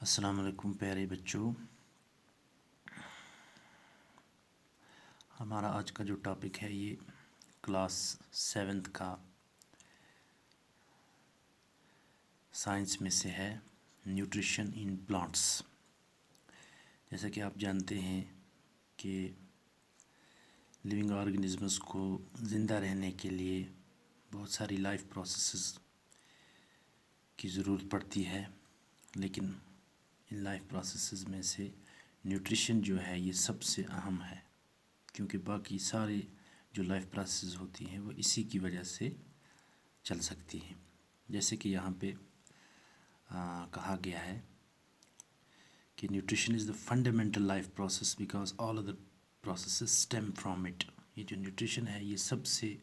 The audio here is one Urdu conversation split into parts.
السلام علیکم پیارے بچوں. ہمارا آج کا جو ٹاپک ہے یہ کلاس 7 کا سائنس میں سے ہے نیوٹریشن ان پلانٹس. جیسا کہ آپ جانتے ہیں کہ لیونگ آرگنزمز کو زندہ رہنے کے لیے بہت ساری لائف پروسیسز کی ضرورت پڑتی ہے، لیکن ان لائف پروسیسز میں سے نیوٹریشن جو ہے یہ سب سے اہم ہے، کیونکہ باقی سارے جو لائف پروسیسز ہوتی ہیں وہ اسی کی وجہ سے چل سکتی ہیں. جیسے کہ یہاں پہ کہا گیا ہے کہ nutrition is the fundamental life process because all other processes stem from it. یہ جو نیوٹریشن ہے یہ سب سے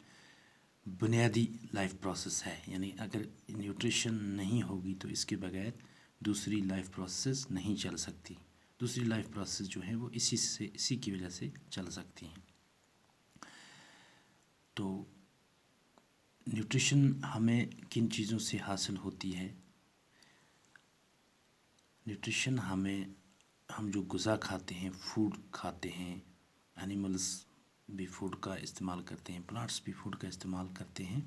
بنیادی لائف پروسیس ہے، یعنی اگر نیوٹریشن نہیں ہوگی تو اس کے بغیر دوسری لائف پروسیس نہیں چل سکتی. دوسری لائف پروسیس جو ہیں وہ اسی کی وجہ سے چل سکتی ہیں. تو نیوٹریشن ہمیں کن چیزوں سے حاصل ہوتی ہے؟ نیوٹریشن ہم جو غذا کھاتے ہیں، فوڈ کھاتے ہیں، اینیملز بھی فوڈ کا استعمال کرتے ہیں، پلانٹس بھی فوڈ کا استعمال کرتے ہیں.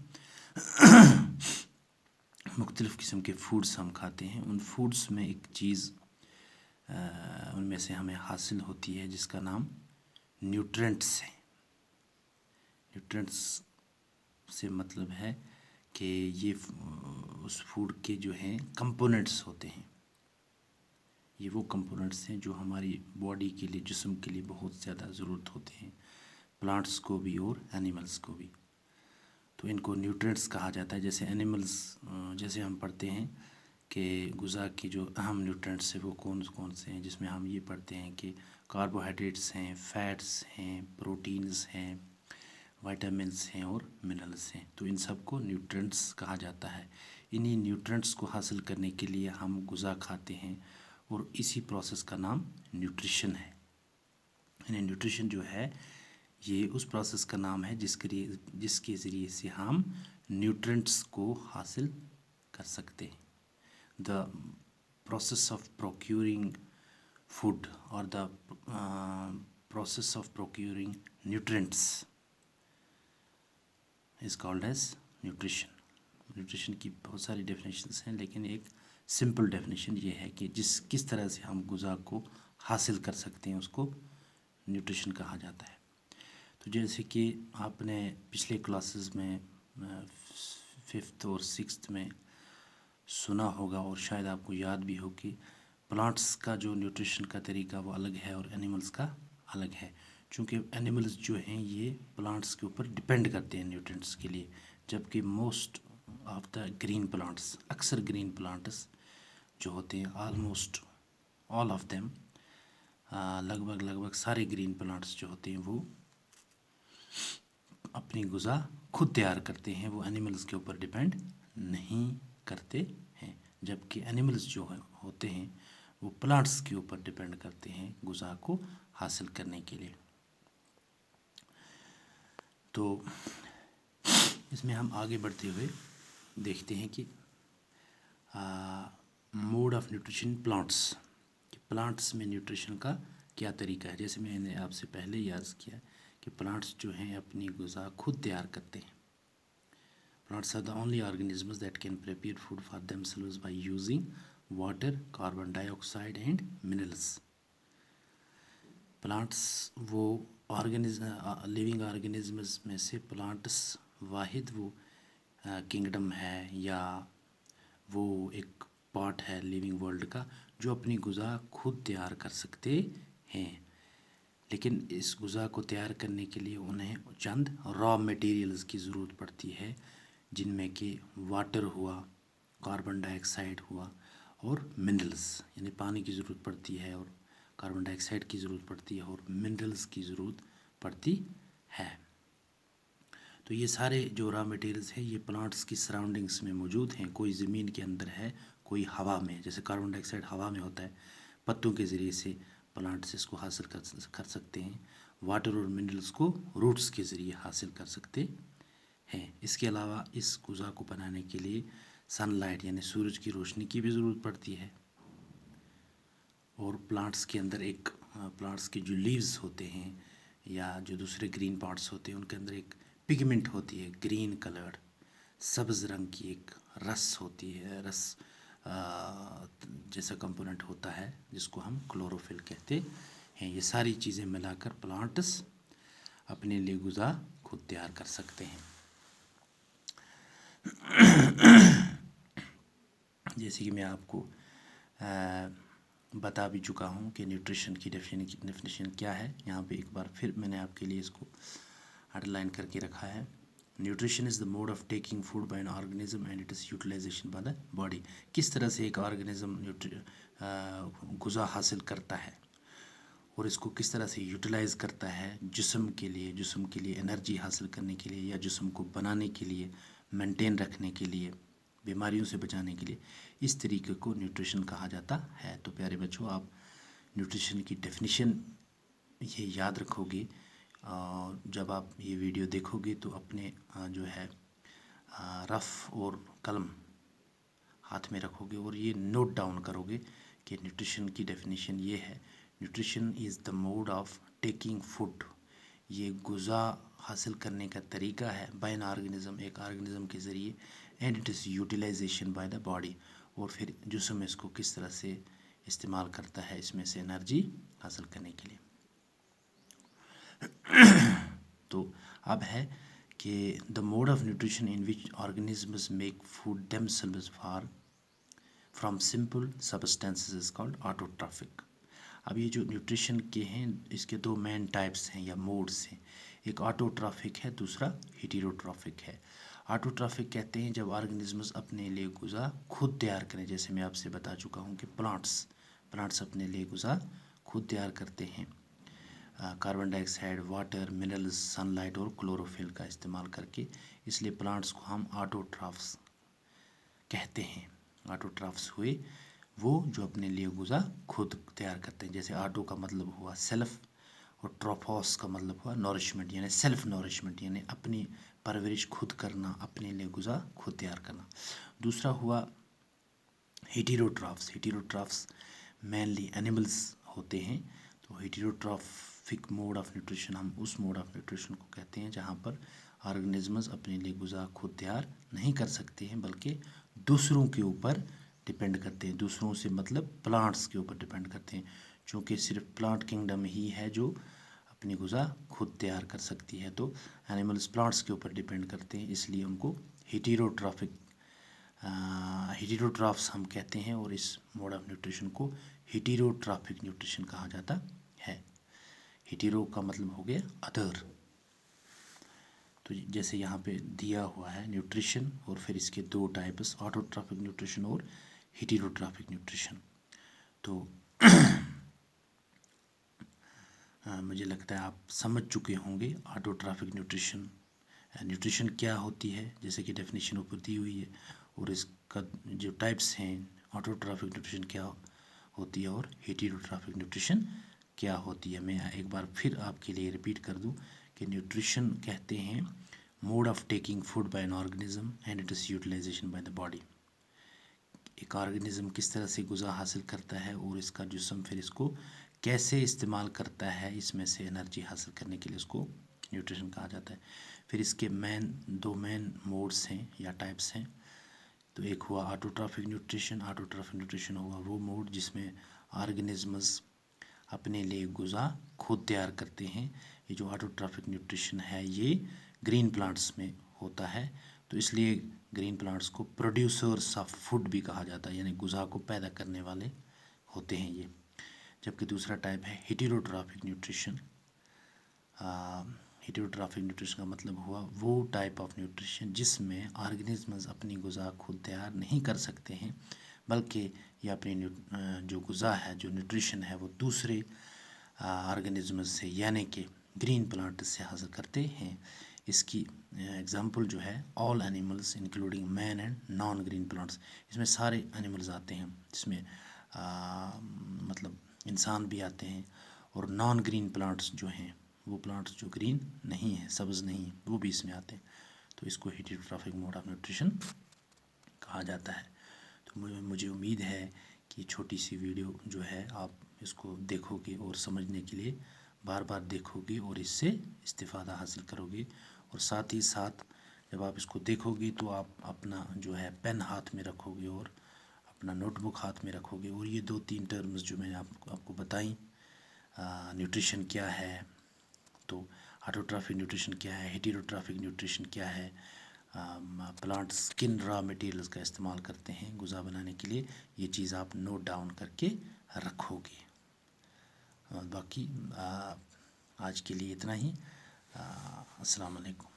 مختلف قسم کے فوڈس ہم کھاتے ہیں. ان فوڈس میں ایک چیز ان میں سے ہمیں حاصل ہوتی ہے جس کا نام نیوٹرینٹس ہے. نیوٹرینٹس سے مطلب ہے کہ یہ اس فوڈ کے جو ہیں کمپوننٹس ہوتے ہیں. یہ وہ کمپوننٹس ہیں جو ہماری باڈی کے لیے، جسم کے لیے بہت زیادہ ضرورت ہوتے ہیں، پلانٹس کو بھی اور اینیملز کو بھی. تو ان کو نیوٹرینٹس کہا جاتا ہے. جیسے اینیملز، جیسے ہم پڑھتے ہیں کہ غذا کی جو اہم نیوٹرینٹس ہیں وہ کون سے ہیں، جس میں ہم یہ پڑھتے ہیں کہ کاربوہائیڈریٹس ہیں، فیٹس ہیں، پروٹینز ہیں، وائٹامنس ہیں اور منرلس ہیں. تو ان سب کو نیوٹرینٹس کہا جاتا ہے. انہی نیوٹرینٹس کو حاصل کرنے کے لیے ہم غذا کھاتے ہیں اور اسی پروسیس کا نام نیوٹریشن ہے. یعنی نیوٹریشن جو ہے یہ اس پروسیس کا نام ہے جس کے ذریعے سے ہم نیوٹرینٹس کو حاصل کر سکتے ہیں. The process of procuring food اور the process of procuring nutrients is called as nutrition. Nutrition کی بہت ساری ڈیفینیشنس ہیں، لیکن ایک سمپل ڈیفینیشن یہ ہے کہ کس طرح سے ہم غذا کو حاصل کر سکتے ہیں اس کو نیوٹریشن کہا جاتا ہے. تو جیسے کہ آپ نے پچھلے کلاسز میں 5th اور 6th میں سنا ہوگا اور شاید آپ کو یاد بھی ہو کہ پلانٹس کا جو نیوٹریشن کا طریقہ وہ الگ ہے اور اینیملز کا الگ ہے. چونکہ اینیملز جو ہیں یہ پلانٹس کے اوپر ڈپینڈ کرتے ہیں نیوٹرینٹس کے لیے، جبکہ most of the green plants, اکثر گرین پلانٹس جو ہوتے ہیں، آلموسٹ آل آف دیم، لگ بھگ سارے گرین پلانٹس جو ہوتے ہیں وہ اپنی غذا خود تیار کرتے ہیں. وہ اینیملز کے اوپر ڈپینڈ نہیں کرتے ہیں، جبکہ اینیملز جو ہوتے ہیں وہ پلانٹس کے اوپر ڈپینڈ کرتے ہیں غذا کو حاصل کرنے کے لیے. تو اس میں ہم آگے بڑھتے ہوئے دیکھتے ہیں کہ موڈ آف نیوٹریشن پلانٹس، کہ پلانٹس میں نیوٹریشن کا کیا طریقہ ہے. جیسے میں نے آپ سے پہلے ہی عرض کیا کہ پلانٹس جو ہیں اپنی غذا خود تیار کرتے ہیں. Plants are the only organisms that can prepare food for them selves by using water, carbon dye oxide and minerals. Plants وہ لیونگ آرگنزمز میں سے پلانٹس واحد وہ کنگڈم ہے یا وہ ایک پارٹ ہے لیونگ ورلڈ کا جو اپنی غذا خود تیار کر سکتے ہیں. لیکن اس غذا کو تیار کرنے کے لیے انہیں چند را میٹیریلز کی ضرورت پڑتی ہے، جن میں کہ واٹر ہوا، کاربن ڈائی آکسائڈ ہوا اور منرلز، یعنی پانی کی ضرورت پڑتی ہے اور کاربن ڈائی آکسائڈ کی ضرورت پڑتی ہے اور منرلز کی ضرورت پڑتی ہے. تو یہ سارے جو را میٹیریلز ہیں یہ پلانٹس کی سراؤنڈنگس میں موجود ہیں. کوئی زمین کے اندر ہے، کوئی ہوا میں، جیسے کاربن ڈائی آکسائڈ ہوا میں ہوتا ہے، پتوں کے ذریعے سے پلانٹس اس کو حاصل کر سکتے ہیں. واٹر اور منرلز کو روٹس کے ذریعے حاصل کر سکتے ہیں. اس کے علاوہ اس غذا کو بنانے کے لیے سن لائٹ یعنی سورج کی روشنی کی بھی ضرورت پڑتی ہے. اور پلانٹس کے اندر ایک پلانٹس کے جو لیوز ہوتے ہیں یا جو دوسرے گرین پارٹس ہوتے ہیں ان کے اندر ایک پگمنٹ ہوتی ہے، گرین کلرڈ سبز رنگ کی ایک رس ہوتی ہے، رس جیسا کمپوننٹ ہوتا ہے جس کو ہم کلوروفل کہتے ہیں۔ یہ ساری چیزیں ملا کر پلانٹس اپنے لیے غذا خود تیار کر سکتے ہیں۔ جیسے کہ میں آپ کو بتا بھی چکا ہوں کہ نیوٹریشن کی ڈیفینیشن کیا ہے، یہاں پہ ایک بار پھر میں نے آپ کے لیے اس کو انڈر لائن کر کے رکھا ہے۔ Nutrition is the mode of taking food by an organism and it is utilization by the body. کس طرح سے ایک آرگنزم غذا حاصل کرتا ہے اور اس کو کس طرح سے یوٹیلائز کرتا ہے جسم کے لیے انرجی حاصل کرنے کے لیے یا جسم کو بنانے کے لیے، مینٹین رکھنے کے لیے، بیماریوں سے بچانے کے لیے، اس طریقے کو نیوٹریشن کہا جاتا ہے۔ تو پیارے بچوں، آپ نیوٹریشن کی ڈیفینیشن یہ یاد رکھو گے، جب آپ یہ ویڈیو دیکھو گے تو اپنے جو ہے رف اور قلم ہاتھ میں رکھو گے اور یہ نوٹ ڈاؤن کرو گے کہ نیوٹریشن کی ڈیفینیشن یہ ہے۔ Nutrition is the mode of taking food, یہ غذا حاصل کرنے کا طریقہ ہے، بائی این آرگنزم، ایک آرگنزم کے ذریعے، and it is utilization by the body, اور پھر جسم اس کو کس طرح سے استعمال کرتا ہے اس میں سے انرجی حاصل کرنے کے لیے۔ تو اب ہے کہ the mode of nutrition in which organisms make food themselves from simple substances is called autotrophic. اب یہ جو نیوٹریشن کے ہیں اس کے دو مین ٹائپس ہیں یا موڈس ہیں، ایک آٹوٹرافک ہے، دوسرا ہیٹیروٹرافک ہے۔ آٹوٹرافک کہتے ہیں جب آرگنزمز اپنے لیے غذا خود تیار کریں، جیسے میں آپ سے بتا چکا ہوں کہ پلانٹس اپنے لیے غذا خود تیار کرتے ہیں، کاربن ڈائی oxide, water, minerals, sun light اور کلوروفل کا استعمال کر کے، اس لیے پلانٹس کو ہم آٹوٹرافس کہتے ہیں۔ آٹوٹرافس ہوئے وہ جو اپنے لیے غذا خود تیار کرتے ہیں، جیسے آٹو کا مطلب ہوا سیلف اور ٹروفوس کا مطلب ہوا نورشمنٹ، یعنی سیلف نورشمنٹ، یعنی اپنی پرورش خود کرنا، اپنے لیے غذا خود تیار کرنا۔ دوسرا ہوا ہیٹیروٹرافس مینلی اینیملز ہوتے ہیں۔ تو ہیٹیروٹرافک موڈ آف نیوٹریشن، ہم اس موڈ آف نیوٹریشن کو کہتے ہیں جہاں پر آرگنزمز اپنے لیے غذا خود تیار نہیں کر سکتے ہیں بلکہ دوسروں کے اوپر ڈپینڈ کرتے ہیں، دوسروں سے مطلب پلانٹس کے اوپر ڈپینڈ کرتے ہیں، چونکہ صرف پلانٹ کنگڈم ہی ہے جو اپنی غذا خود تیار کر سکتی ہے، تو اینیملز پلانٹس کے اوپر ڈپینڈ کرتے ہیں، اس لیے ان کو ہیٹیروٹرافس ہم کہتے ہیں، اور اس موڈ آف نیوٹریشن کو ہیٹیروٹرافک نیوٹریشن کہا جاتا ہے۔ ہیٹیرو کا مطلب ہو گیا ادر، تو جیسے یہاں پہ دیا ہوا ہے نیوٹریشن اور پھر اس کے دو ٹائپس، آٹوٹرافک نیوٹریشن اور ہیٹیروٹرافک نیوٹریشن۔ تو مجھے لگتا ہے آپ سمجھ چکے ہوں گے آٹوٹرافک نیوٹریشن کیا ہوتی ہے، جیسے کہ ڈیفینیشن اوپر دی ہوئی ہے، اور اس کا جو ٹائپس ہیں، آٹوٹرافک نیوٹریشن کیا ہوتی ہے اور ہیٹیروٹرافک نیوٹریشن کیا ہوتی ہے۔ میں ایک بار پھر آپ کے لیے ریپیٹ کر دوں کہ نیوٹریشن کہتے ہیں mode of taking food by an organism and it is utilization by the body. ایک آرگنزم کس طرح سے غذا حاصل کرتا ہے اور اس کا جسم پھر اس کو کیسے استعمال کرتا ہے اس میں سے انرجی حاصل کرنے کے لیے، اس کو نیوٹریشن کہا جاتا ہے۔ پھر اس کے دو مین موڈس ہیں یا ٹائپس ہیں، تو ایک ہوا آٹوٹرافک نیوٹریشن ہوا وہ موڈ جس میں آرگنزمز اپنے لیے غذا خود تیار کرتے ہیں۔ یہ جو آٹوٹرافک نیوٹریشن ہے یہ گرین پلانٹس میں ہوتا ہے، تو اس لیے گرین پلانٹس کو پروڈیوسرس آف فوڈ بھی کہا جاتا ہے، یعنی غذا کو پیدا کرنے والے ہوتے ہیں یہ۔ جبکہ دوسرا ٹائپ ہے ہیٹیروٹرافک نیوٹریشن۔ ہیٹیروٹرافک نیوٹریشن کا مطلب ہوا وہ ٹائپ آف نیوٹریشن جس میں آرگنزمز اپنی غذا خود تیار نہیں کر سکتے ہیں بلکہ یہ اپنی جو غذا ہے، جو نیوٹریشن ہے، وہ دوسرے آرگنزمز سے یعنی کہ گرین پلانٹس سے حاصل کرتے ہیں۔ اس کی ایگزامپل جو ہے all animals including man and non green plants, اس میں سارے اینیملز آتے ہیں، جس میں مطلب انسان بھی آتے ہیں، اور نان گرین پلانٹس جو ہیں، وہ پلانٹس جو گرین نہیں ہیں، سبز نہیں ہیں، وہ بھی اس میں آتے ہیں، تو اس کو ہیٹیروٹرافک موڈ آف نیوٹریشن کہا جاتا ہے۔ تو مجھے امید ہے کہ چھوٹی سی ویڈیو جو ہے آپ اس کو دیکھو گے اور سمجھنے کے لیے بار بار دیکھو گے اور اس سے استفادہ حاصل کرو گے، اور ساتھ ہی ساتھ جب آپ اس کو دیکھو گے تو آپ اپنا جو ہے پین ہاتھ میں رکھو گے اور اپنا نوٹ بک ہاتھ میں رکھو گے، اور یہ 2-3 ٹرمز جو میں نے آپ کو بتائیں، نیوٹریشن کیا ہے، تو ہائڈروٹرافک نیوٹریشن کیا ہے، ہیٹیروٹرافک نیوٹریشن کیا ہے، پلانٹ سکن را مٹیریلز کا استعمال کرتے ہیں غذا بنانے کے لیے، یہ چیز آپ نوٹ ڈاؤن کر کے رکھو گے۔ باقی آج کے لیے اتنا ہی، السلام علیکم۔